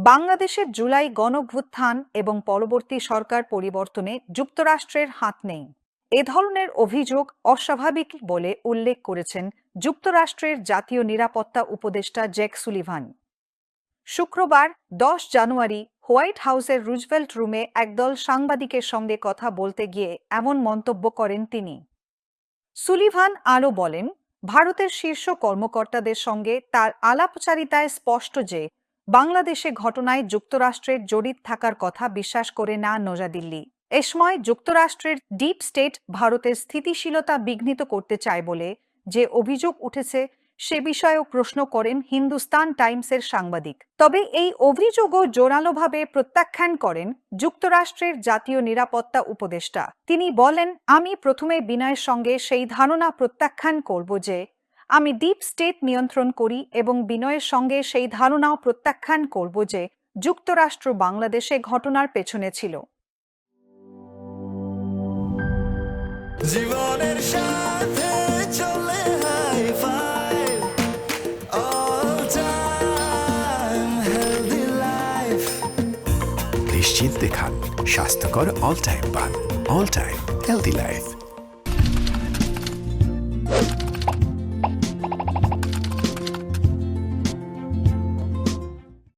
বাংলাদেশের জুলাই গণঅভ্যুত্থান এবং পরবর্তী সরকার পরিবর্তনে যুক্তরাষ্ট্রের হাত নেই। এ ধরনের অভিযোগ অস্বাভাবিক বলে উল্লেখ করেছেন যুক্তরাষ্ট্রের জাতীয় নিরাপত্তা উপদেষ্টা জ্যাক সুলিভান। শুক্রবার 10 জানুয়ারি হোয়াইট হাউসের রুজভেল্ট রুমে একদল সাংবাদিকের সঙ্গে কথা বলতে গিয়ে এমন মন্তব্য করেন তিনি। সুলিভান আরও বলেন, ভারতের শীর্ষ কর্মকর্তাদের সঙ্গে তার আলাপচারিতায় স্পষ্ট যে বাংলাদেশে ঘটনায় যুক্তরাষ্ট্রের জড়িত থাকার কথা বিশ্বাস করে না নয়াদিল্লি। এ সময় যুক্তরাষ্ট্রের ডিপ স্টেট ভারতের স্থিতিশীলতা বিঘ্নিত করতে চায় বলে যে অভিযোগ উঠেছে সে বিষয়েও প্রশ্ন করেন হিন্দুস্তান টাইমসের সাংবাদিক। তবে এই অভিযোগও জোরালোভাবে প্রত্যাখ্যান করেন যুক্তরাষ্ট্রের জাতীয় নিরাপত্তা উপদেষ্টা। তিনি বলেন, আমি প্রথমে বিনয়ের সঙ্গে সেই ধারণা প্রত্যাখ্যান করব যে আমি ডিপ স্টেট নিয়ন্ত্রণ করি এবং বিনয়ের সঙ্গে সেই ধারণাও প্রত্যাখ্যান করব যে যুক্তরাষ্ট্র বাংলাদেশে ঘটনার পেছনে ছিল। জীবনের সাথে চলে নিশ্চিন্তে খান স্বাস্থ্যকর অল টাইম পান। All time healthy life.